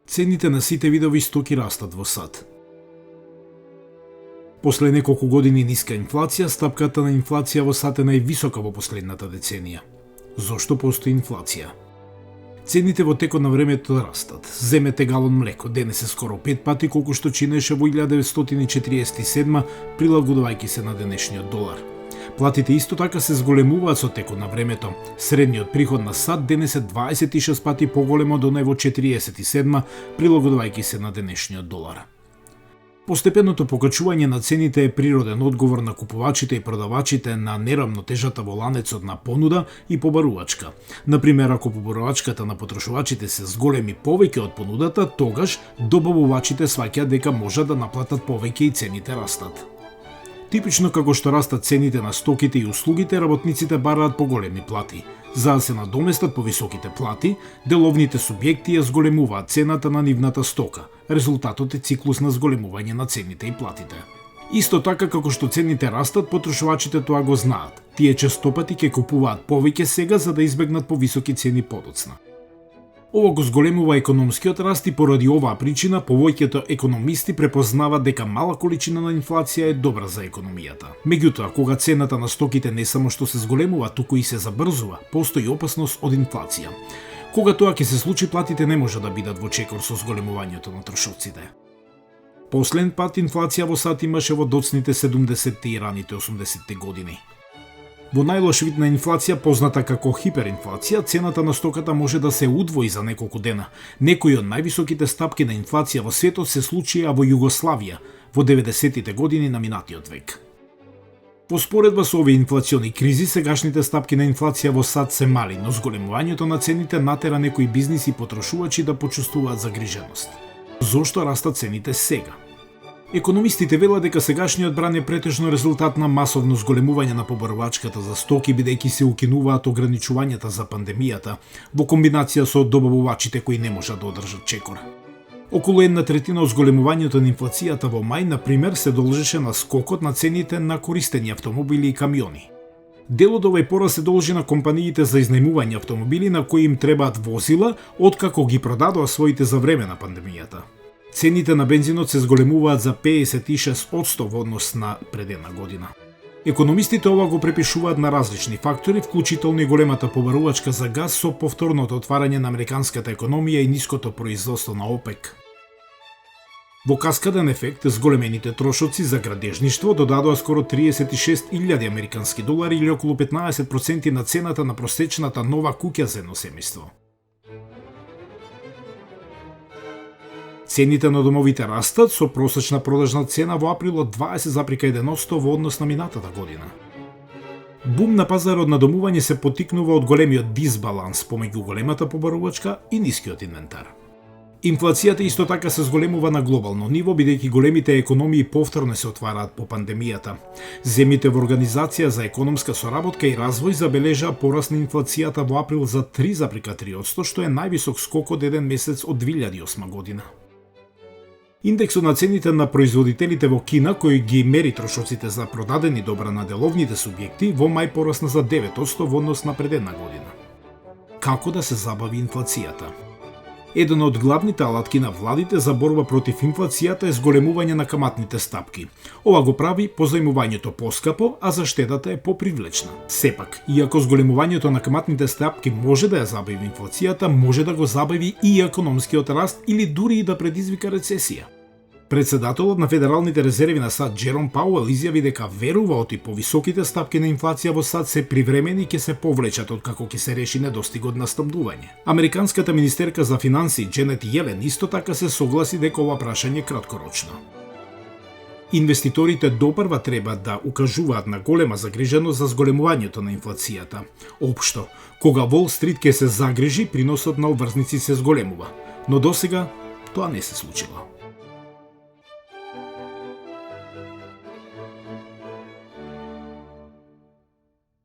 Цените на сите видови стоки растат во САД. После неколку години ниска инфлација, стапката на инфлација во САД е највисока во последната деценија. Зошто постои инфлација? Цените во текот на времето растат. Земете галон млеко, денес е скоро 5 пати колку што чинеше во 1947, прилагодувајќи се на денешниот долар. Платите исто така се зголемуваат со текот на времето. Средниот приход на САД денес е 26 пати поголем од оној во 47, прилагодувајќи се на денешниот долар. Постепеното покачување на цените е природен одговор на купувачите и продавачите на неравнотежата во ланецот на понуда и побарувачка. Например, ако побарувачката на потрошувачите се зголеми повеќе од понудата, тогаш добавувачите сваќаат дека можат да наплатат повеќе и цените растат. Типично како што растат цените на стоките и услугите, работниците бараат поголеми плати. За да се надоместат повисоките плати, деловните субјекти ја зголемуваат цената на нивната стока. Резултатот е циклус на зголемување на цените и платите. Исто така како што цените растат, потрошувачите тоа го знаат. Тие честопати ќе купуваат повеќе сега за да избегнат повисоки цени подоцна. Ова го зголемува економскиот раст и поради оваа причина повеќето економисти препознаваат дека мала количина на инфлација е добра за економијата. Меѓутоа, кога цената на стоките не само што се зголемува, туку и се забрзува, постои опасност од инфлација. Кога тоа ќе се случи, платите не може да бидат во чекор со зголемувањето на трошоците. Последен пат инфлација во САД имаше во доцните 70-те и раните 80-те години. Во најлош вид на инфлација, позната како хиперинфлација, цената на стоката може да се удвои за неколку дена. Некои од највисоките стапки на инфлација во светот се случија во Југославија во 90-тите години на минатиот век. По споредба со овие инфлациони кризи, сегашните стапки на инфлација во САД се мали, но зголемувањето на цените натера некои бизниси и потрошувачи да почувствуваат загриженост. Зошто растат цените сега? Економистите велат дека сегашниот бран е претежно резултат на масовно зголемување на побарувачката за стоки, бидејќи се укинуваат ограничувањата за пандемијата, во комбинација со добавувачите кои не можат да одржат чекор. Околу 1/3 од зголемувањето на инфлацијата во мај, например, се должеше на скокот на цените на користени автомобили и камиони. Дел од овој пораст се должи на компаниите за изнајмување автомобили на кои им требаат возила, откако ги продадоа своите за време на пандемијата. Цените на бензинот се зголемуваат за 56% во однос на пред една година. Економистите ова го препишуваат на различни фактори, вклучително и големата побарувачка за газ со повторното отварање на американската економија и ниското производство на ОПЕК. Во каскаден ефект, зголемените трошоци за градежништво додадоа скоро 36.000 американски долари или околу 15% на цената на просечната нова куќа за едно семејство. Цените на домовите растат со просечна продажна цена во април од 20,1% во однос на минатата година. Бум на пазарот на домување се поттикнува од големиот дисбаланс помеѓу големата побарувачка и нискиот инвентар. Инфлацијата исто така се зголемува на глобално ниво, бидејќи големите економии повторно се отвараат по пандемијата. Земјите во Организација за економска соработка и развој забележаа пораст на инфлацијата во април за 3,3%, што е највисок скок од еден месец од 2008 година. Индексот на цените на производителите во Кина, кој ги мери трошоците за продадени добра на деловните субјекти, во мај порасна за 9% во однос на пред една година. Како да се забави инфлацијата? Еден од главните алатки на владите за борба против инфлацијата е зголемување на каматните стапки. Ова го прави позајмувањето поскапо, а заштедата е попривлечна. Сепак, иако зголемувањето на каматните стапки може да ја забави инфлацијата, може да го забави и економскиот раст или дури и да предизвика рецесија. Председателот на Федералните резерви на САД Джером Пауел изјави дека верува оти повисоките стапки на инфлација во САД се привремени и ќе се повлечат откако ќе се реши недостигот на снабдување. Американската министерка за финансии Дженет Јелен исто така се согласи дека ова прашање е краткорочно. Инвеститорите допрва треба да укажуваат на голема загриженост за зголемувањето на инфлацијата. Општо, кога Wall Street ќе се загрижи, приносот на обврзници се зголемува, но досега тоа не се случило.